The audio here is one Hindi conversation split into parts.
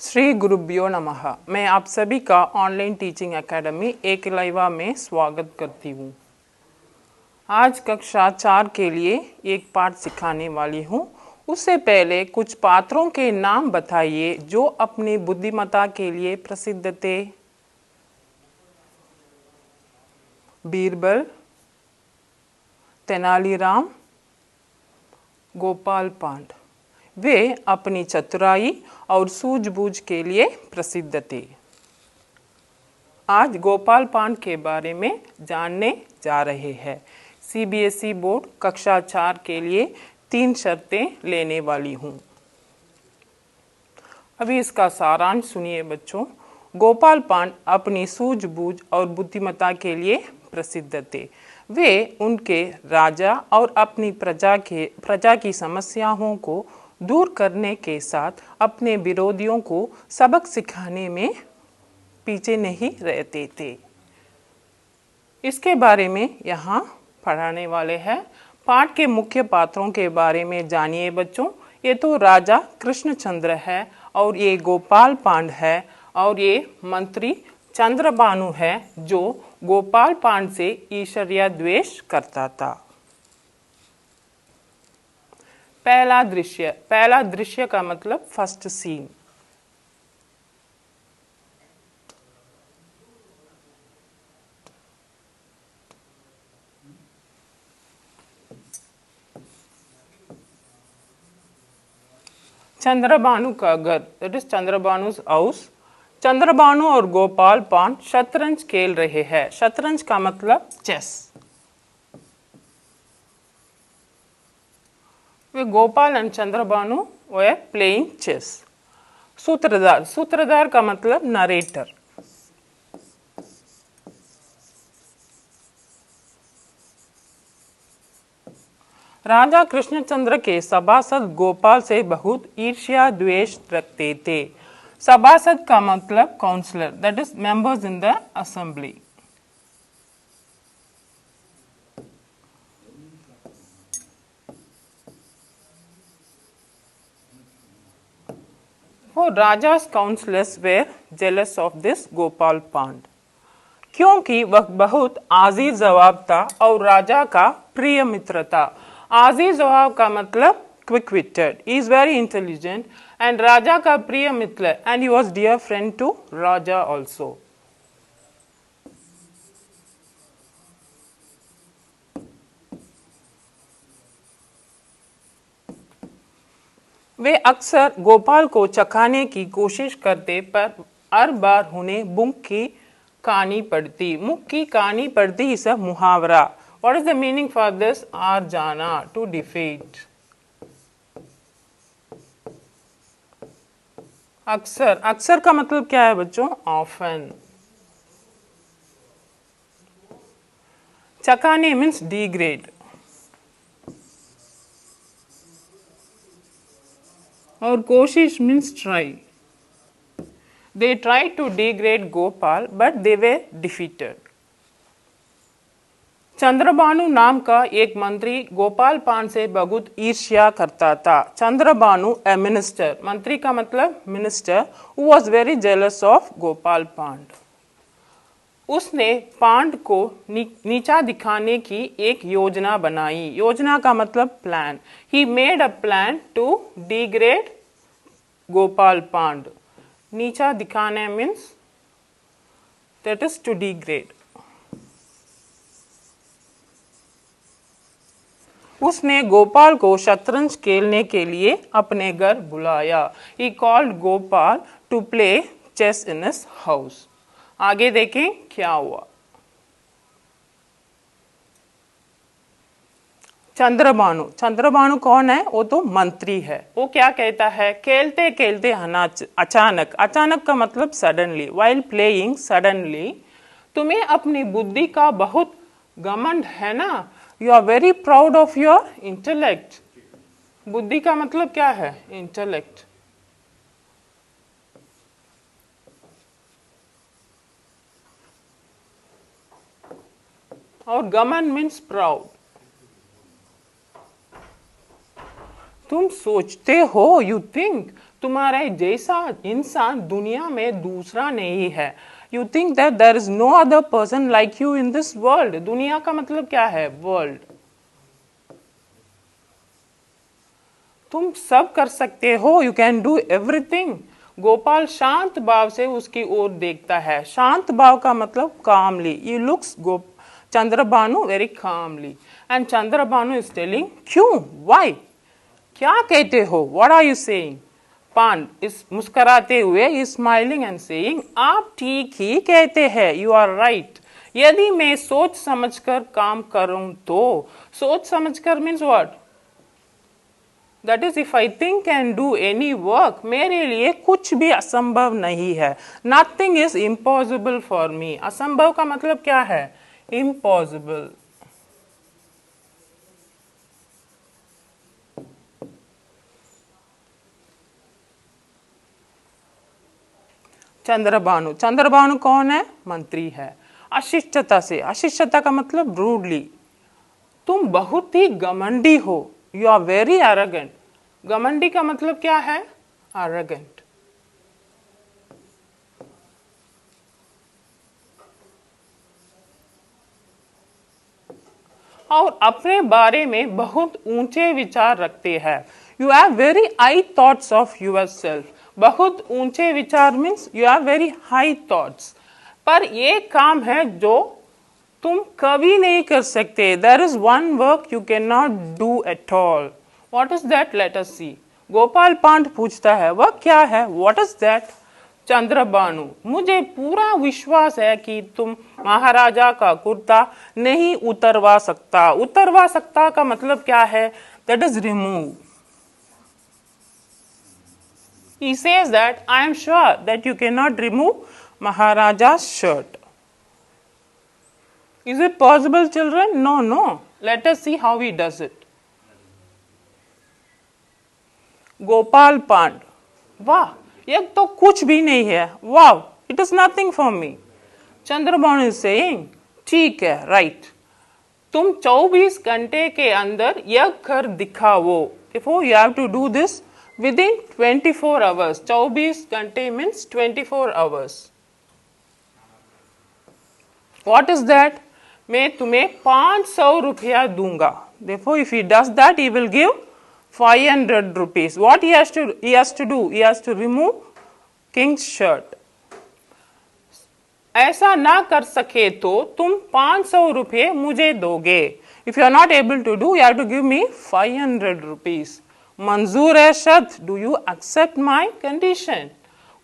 श्री गुरुभ्यो नमः। मैं आप सभी का ऑनलाइन टीचिंग एकेडमी एकलव्य में स्वागत करती हूँ। आज कक्षा 4 के लिए एक पाठ सिखाने वाली हूँ। उससे पहले कुछ पात्रों के नाम बताइए जो अपनी बुद्धिमत्ता के लिए प्रसिद्ध थे। बीरबल, तेनालीराम, गोपाल पांड। वे अपनी चतुराई और सूझबूझ के लिए प्रसिद्ध थे। आज गोपाल पांड के बारे में जानने जा रहे हैं। सीबीएसई बोर्ड कक्षा 4 के लिए 3 शर्तें लेने वाली हूँ। अभी इसका सारांश सुनिए बच्चों। गोपाल पांड अपनी सूझबूझ और बुद्धिमत्ता के लिए प्रसिद्ध थे। वे उनके राजा और अपनी प्रजा की समस्याओं को दूर करने के साथ अपने विरोधियों को सबक सिखाने में पीछे नहीं रहते थे। इसके बारे में यहाँ पढ़ाने वाले हैं। पाठ के मुख्य पात्रों के बारे में जानिए बच्चों। ये तो राजा कृष्णचंद्र है और ये गोपाल पांड है और ये मंत्री चंद्रभानु है जो गोपाल पांड से ईर्ष्या द्वेष करता था। पहला दृश्य का मतलब फर्स्ट सीन। चंद्रभानु का घर, दैट इज चंद्रभानु's हाउस। चंद्रभानु और गोपाल पांड शतरंज खेल रहे हैं। शतरंज का मतलब चेस। वे गोपाल एंड चंद्रभानु वे प्लेइंग चेस। सूत्रधार का मतलब नरेटर। राजा कृष्णचंद्र के सभासद गोपाल से बहुत ईर्ष्या द्वेष रखते थे। सभासद का मतलब counsellor, that is members in the assembly. For Raja's counselors were jealous of this Gopal Pand क्योंकि वह बहुत आजीज जवाब था और राजा का प्रिय मित्र था। आजीज जवाब का मतलब quick witted, he is very intelligent, and राजा का प्रिय मित्र and he was dear friend to Raja also. वे अक्सर गोपाल को चखाने की कोशिश करते पर हर बार उन्हें मुख की कहानी पड़ती। मुख की कहानी पड़ती इस मुहावरा। What is the meaning for this? आर जाना, to defeat. अक्सर का मतलब क्या है बच्चों? often. चखाने means degrade. और कोशिश means try. They tried to degrade Gopal, but they were defeated. Chandrabhanu नाम का एक मंत्री गोपाल पांड से बहुत ईर्ष्या करता था। चंद्रभानु ए मिनिस्टर, मंत्री का मतलब minister, who was very jealous of Gopal Pand. उसने पांड को नीचा दिखाने की एक योजना बनाई। योजना का मतलब plan. He made a plan to degrade Gopal Pand. नीचा दिखाने means that is to degrade. उसने गोपाल को शतरंज खेलने के लिए अपने घर बुलाया। He called Gopal to play chess in his house. आगे देखें क्या हुआ। चंद्रभानु कौन है? वो तो मंत्री है। वो क्या कहता है? खेलते खेलते अचानक का मतलब सडनली, while playing suddenly, तुम्हें अपनी बुद्धि का बहुत घमंड है ना? You are very proud of your intellect. बुद्धि का मतलब क्या है? इंटेलेक्ट। और घमंड मीन्स प्राउड। तुम सोचते हो, यू थिंक, तुम्हारे जैसा इंसान दुनिया में दूसरा नहीं है। You think that there is no other person like you in this world. दुनिया का मतलब क्या है? वर्ल्ड। तुम सब कर सकते हो, you can do everything. Gopal शांत भाव से उसकी ओर देखता है। शांत भाव का मतलब कामली। ये looks Chandrabhanu very calmly and Chandrabhanu is telling क्यों, व्हाई, क्या कहते हो, व्हाट आर यू सेइंग। पांड इस मुस्कुराते हुए स्माइलिंग एंड सेइंग आप ठीक ही कहते हैं, यू आर राइट। यदि मैं सोच समझकर काम करूं तो, सोच समझकर means what, that is if I think and do any work, मेरे लिए कुछ भी असंभव नहीं है। Nothing is impossible for me. असंभव का मतलब क्या है? इम्पॉसिबल। चंद्रभानु, चंद्रभानु कौन है? मंत्री है। अशिष्टता से, अशिष्टता का मतलब रूडली। तुम बहुत ही घमंडी हो, यू आर वेरी एरोगेंट। घमंडी का मतलब क्या है? एरोगेंट। और अपने बारे में बहुत ऊंचे विचार रखते हैं। You have very high thoughts of your self. बहुत ऊंचे विचार means you have very high thoughts. पर ये काम है जो तुम कभी नहीं कर सकते। There is one work you can not do at all. What is that? Let us see. Gopal Pand पूछता है वह क्या है? What is that? चंद्रभानु, मुझे पूरा विश्वास है कि तुम महाराजा का कुर्ता नहीं उतरवा सकता। उतरवा सकता का मतलब क्या है? That is remove. He says that I am sure that you cannot remove Maharaja's shirt. Is it possible, children? No, no. Let us see how he does it. Gopal Pand, वाह, यह तो कुछ भी नहीं है। वाह, it is nothing for me. Chandrabhanu is saying, ठीक है, right. तुम 24 घंटे के अंदर यह कर दिखाओ। Therefore, you have to do this within 24 hours. 24 घंटे means 24 hours. What is that? मैं तुम्हें 500 रुपया दूंगा। Therefore, if he does that, he will give 500 rupees. What he has to do? He has to remove king's shirt. ऐसा ना कर सके तो तुम 500 रुपये मुझे दोगे। If you are not able to do, you have to give me 500 rupees. मंजूर है शर्त, do you accept my condition?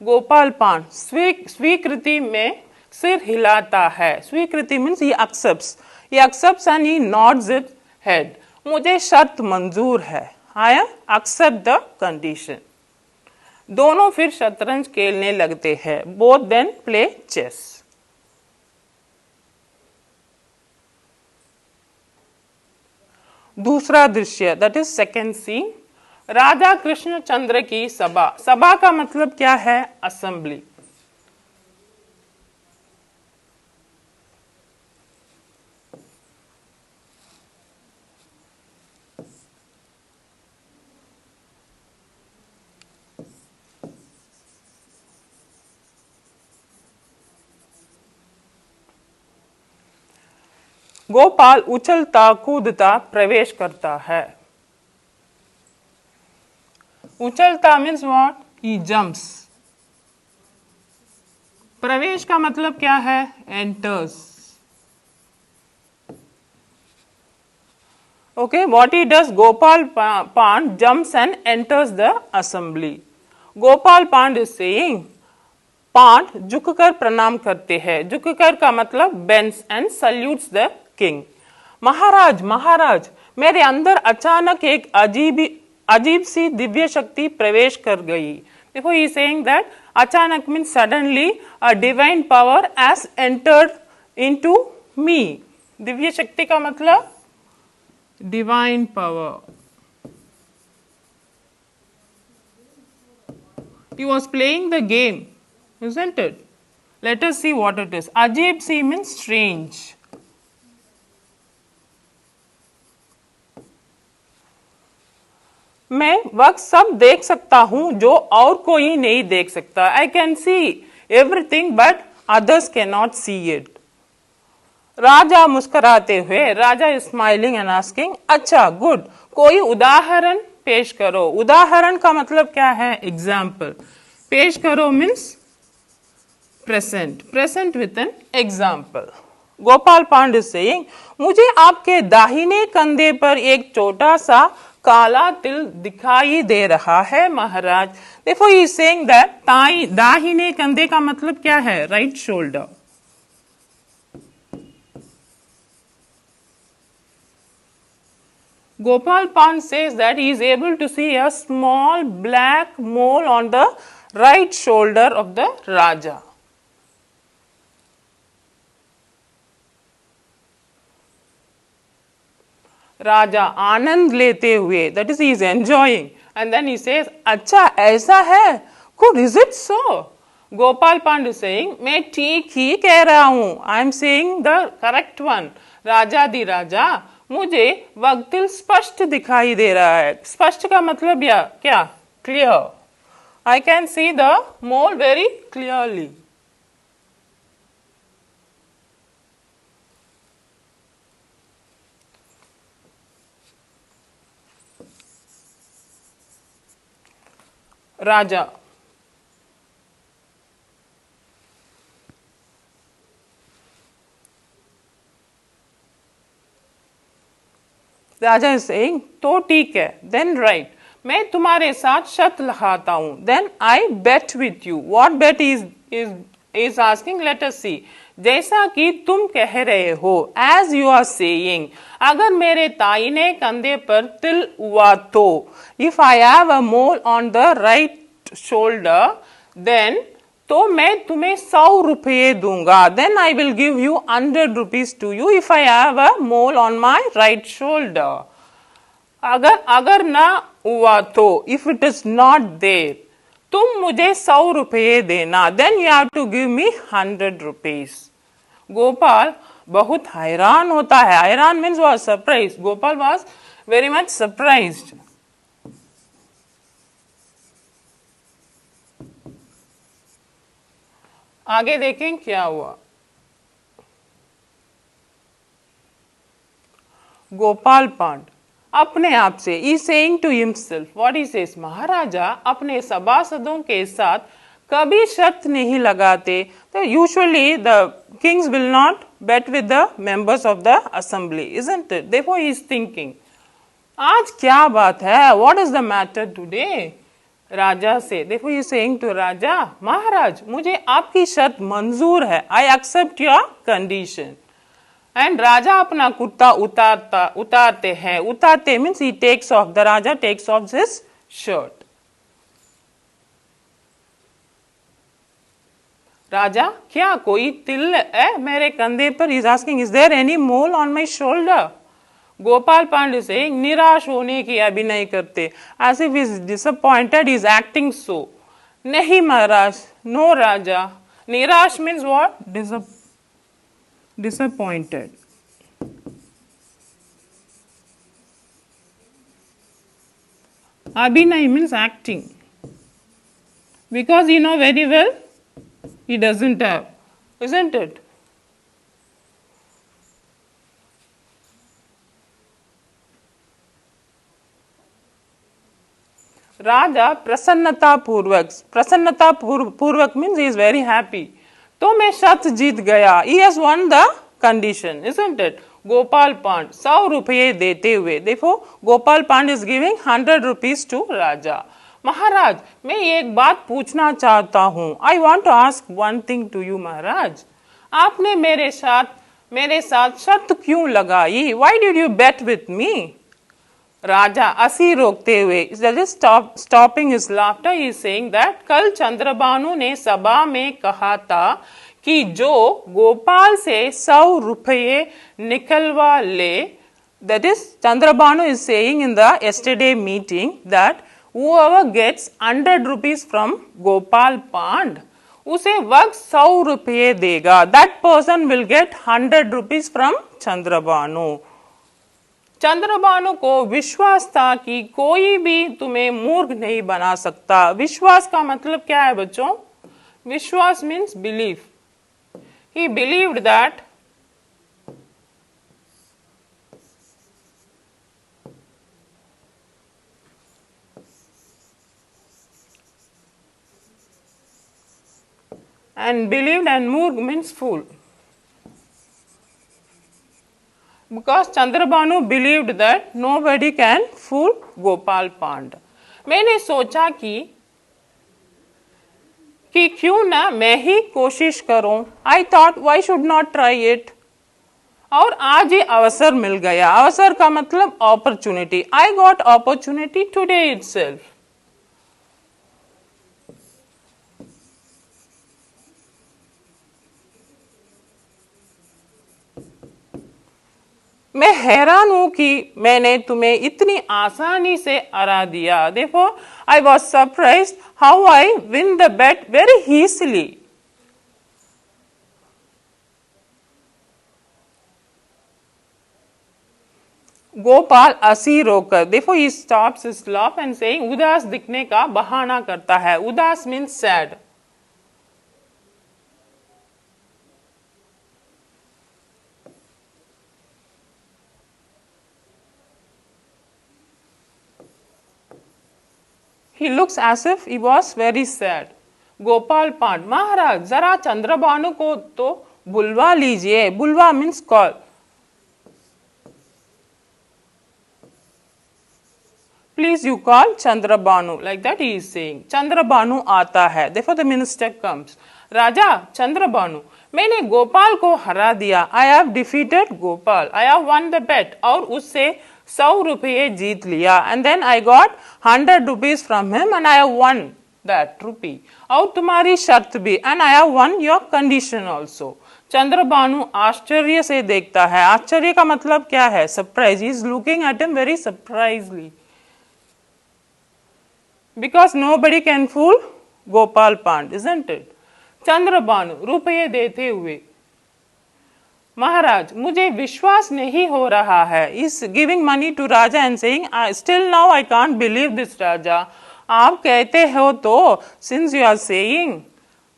Gopal Pand स्वीकृति में सिर हिलाता है। स्वीकृति means he accepts and he nods it head. मुझे शर्त मंजूर है। I accept the condition. दोनों फिर शतरंज खेलने लगते हैं। Both then play chess. दूसरा दृश्य, that is second scene. Raja Krishnachandra की सभा। सभा का मतलब क्या है? असेंबली। गोपाल उछलता कूदता प्रवेश करता है। उछलता मीन्स व्हाट? He jumps. प्रवेश का मतलब क्या है? Enters. Okay, what he does? Gopal Pand jumps and enters the assembly. Gopal Pand is saying, Pand झुककर प्रणाम करते हैं। झुककर का मतलब bends and salutes the king. महाराज, महाराज, मेरे अंदर अचानक एक अजीब सी दिव्य शक्ति प्रवेश कर गई। देखो, he is saying that अचानक means suddenly a divine power has entered into me. Divya शक्ति का मतलब divine power. He was playing the game, isn't it? Let us see what it is. अजीब सी means strange. मैं वक्त सब देख सकता हूं जो और कोई नहीं देख सकता. I can see everything but others can not see it. राजा मुस्कुराते हुए, raja is smiling and asking, अच्छा गुड, कोई उदाहरण पेश करो. उदाहरण का मतलब क्या है? एग्जाम्पल. पेश करो means present, present with an example. Gopal Pand is saying, मुझे आपके दाहिने कंधे पर एक छोटा सा काला तिल दिखाई दे रहा है महाराज. देखो ही सेइंग दैट दाहिने कंधे का मतलब क्या है? Right shoulder. Gopal Pant says that he is able to see a small black mole on the right shoulder of the Raja. Raja Anand लेते हुए, that is he is enjoying, and then he says, अच्छा ऐसा है? Good, is it so? Gopal Pant is saying, मैं ठीक ही कह रहा हूं. I am saying the correct one. राजा दी राजा, मुझे वक्तिल स्पष्ट दिखाई दे रहा है. स्पष्ट का मतलब क्या? Clear. I can see the mole very clearly. Raja, Raja is saying, तो ठीक है. देन राइट, मैं तुम्हारे साथ शर्त लगाता हूं. Then I bet with you. What bet is asking, let us see. जैसा कि तुम कह रहे हो, एज यू आर सेइंग, अगर मेरे दाहिने कंधे पर तिल हुआ तो, if I have a mole on the right shoulder, then तो मैं तुम्हें 100 रुपये दूंगा. Then I will give you 100 rupees to you if I have a mole on my right shoulder. अगर ना हुआ तो, if it is not there, तुम मुझे 100 रुपये देना. Then you have to give me 100 rupees. Gopal बहुत हैरान होता है. हैरान means was surprise. Gopal was very much surprised. आगे देखें क्या हुआ. गोपाल पांड अपने आप से, is saying to himself, what he says, महाराजा अपने सभासदों के साथ कभी शर्त नहीं लगाते. तो usually the kings will not bet with the members of the assembly, isn't it? Therefore he is thinking, आज क्या बात है? What is the matter today? राजा से, देखो ये सेइंग टू राजा, महाराज मुझे आपकी शर्त मंजूर है. I accept your condition. And राजा अपना कुर्ता उतारते हैं. उतारते means he takes off, the raja takes off his shirt. राजा, क्या कोई तिल है मेरे कंधे पर? Is asking, is there any mole on my shoulder? Gopal Pande से निराश होने की अभिनय करते, as if he is disappointed, he is acting so. नहीं महाराज, नो राजा. निराश means what? Disappointed. Abhinay means acting. Because you know very well, he doesn't have, isn't it? राजा प्रसन्नता पूर्वक means he is very happy. तो मैं शर्त जीत गया. He has won the condition, isn't it? Gopal Pand 100 रुपये देते हुए, देखो Gopal Pand is giving 100 rupees to raja. महाराज, मैं एक बात पूछना चाहता हूं. I want to ask one thing to you maharaj. आपने मेरे साथ शर्त क्यों लगाई? Why did you bet with me? राजा हंसी रोकते हुए, stopping his laughter, he is saying that कल चंद्रभानु ने सभा में कहा था कि जो गोपाल से 100 रुपये निकलवा ले, that is Chandrabhanu is saying in the yesterday meeting that whoever gets 100 rupees from Gopal Pand, उसे वक्त 100 रुपये देगा. That person will get 100 rupees from Chandrabhanu. Chandrabhanu को विश्वास था कि कोई भी तुम्हें मूर्ख नहीं बना सकता। विश्वास का मतलब क्या है बच्चों? विश्वास means belief. He believed that and मूर्ख means fool. Because Chandrabhanu believed that nobody can fool Gopal Pand. मैंने सोचा कि क्यों ना मैं ही कोशिश करूं। I thought why should not try it. और आज ये अवसर मिल गया। अवसर का मतलब opportunity. I got opportunity today itself. मैं हैरान हूं कि मैंने तुम्हें इतनी आसानी से हरा दिया। Therefore, I was surprised how I win the bet very easily. Gopal हंसी रोकर, देखो he stops his laugh and saying, उदास दिखने का बहाना करता है। उदास means sad. He looks as if he was very sad. Gopal पांड, महाराज जरा चंद्रभानु को तो बुलवा लीजिए। बुलवा means call. Please you call Chandrabhanu. Like that he is saying. Chandrabhanu आता है. Therefore the minister comes. राजा चंद्रभानु, मैंने गोपाल को हरा दिया। I have defeated Gopal. I have won the bet. और उससे 100 रुपये जीत लिया। And then I got 100 rupees from him and I have won that rupee. और तुम्हारी शर्त भी। And I have won your condition also. Chandrabhanu आश्चर्य से देखता है। आश्चर्य का मतलब क्या है? Surprise. He is looking at him very surprisingly. Because nobody can fool Gopal Pand, isn't it? Chandrabhanu रुपये देते हुए, महाराज मुझे विश्वास नहीं हो रहा है। Is giving money to Raja and saying, still now I can't believe this Raja. आप कहते हो तो, since you are saying,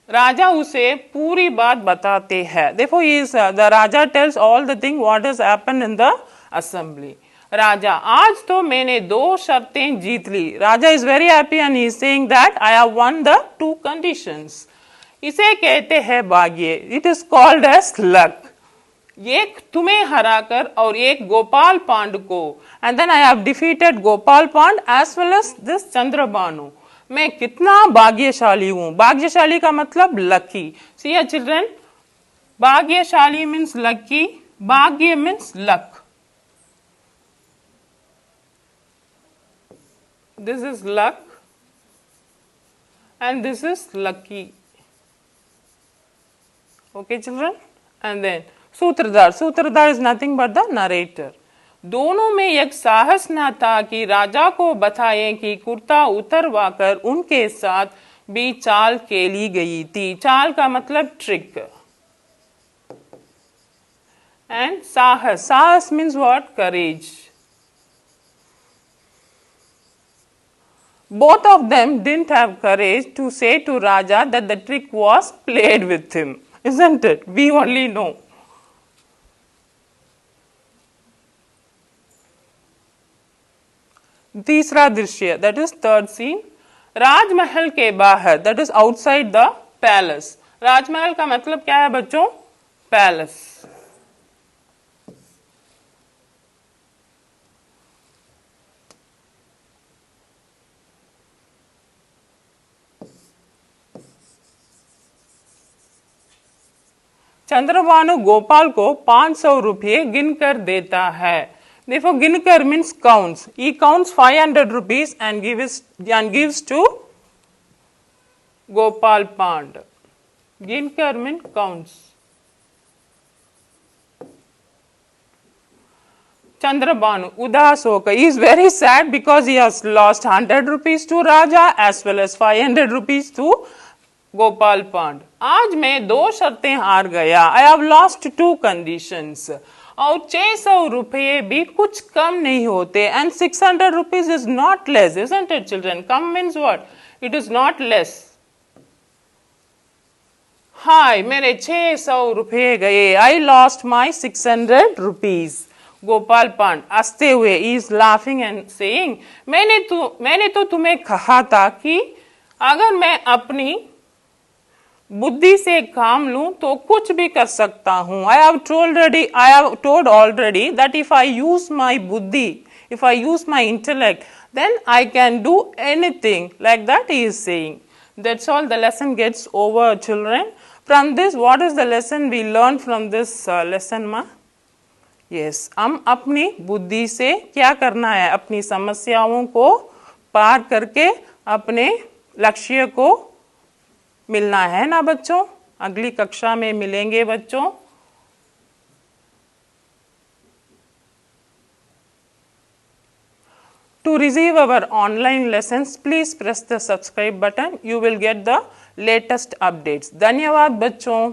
राजा उसे पूरी बात बताते हैं। Therefore he is, the Raja tells all the thing what has happened in the assembly. राजा, आज तो मैंने 2 शर्तें जीत ली। Raja is very happy and he is saying that I have won the 2 conditions. इसे कहते हैं भाग्य। It is called as luck. एक तुम्हें हराकर और एक गोपाल पांड को। And then I have defeated Gopal Pand as well as this Chandrabhanu. मैं कितना भाग्यशाली हूं। भाग्यशाली का मतलब लकी। सी चिल्ड्रन, भाग्यशाली मीन्स लकी, भाग्य means luck. This is luck and this is lucky. Okay children? And then सूत्रधार। सूत्रधार is nothing but the narrator. दोनों में एक साहस न था कि राजा को बताएं कि कुर्ता उतरवाकर उनके साथ भी चाल खेली गई थी। चाल का मतलब ट्रिक। एंड साहस, साहस means what? Courage. Both of them didn't have courage to say to Raja that the trick was played with him, isn't it? We only know. तीसरा दृश्य, that is third scene. राजमहल के बाहर, that is outside the palace. राजमहल का मतलब क्या है बच्चों? Palace. चंद्रभानु गोपाल को 500 रुपये गिनकर देता है। देखो गिनकर means counts. He counts 500 rupees and gives to Gopal Pand. गिनकर मीन्स काउंट्स। चंद्रभानु उदास होकर, he is very sad because he has lost 100 rupees to Raja as well as 500 rupees to Gopal पांड। आज मैं 2 शर्तें हार गया। I have lost 2 conditions. और 600 रुपये भी कुछ कम नहीं होते. And 600 rupees is not less, isn't it, children? Come means what? It is not less. हाय, मेरे 600 रुपये गए. I lost my 600 rupees. Gopal पांड हंसते हुए is laughing and saying, मैंने तो तुम्हें कहा था कि अगर मैं अपनी बुद्धि से काम लूं तो कुछ भी कर सकता हूं. I have told already that if I use my buddhi, if I use my intellect, then I can do anything. Like that he is saying. That's all. The lesson gets over, children. From this, what is the lesson we learn from this lesson, ma? Yes, हम अपनी बुद्धि से क्या करना है? अपनी समस्याओं को पार करके अपने लक्ष्य को मिलना है ना बच्चों. अगली कक्षा में मिलेंगे बच्चों. To receive our online lessons, please press the subscribe button. You will get the latest updates. धन्यवाद बच्चों.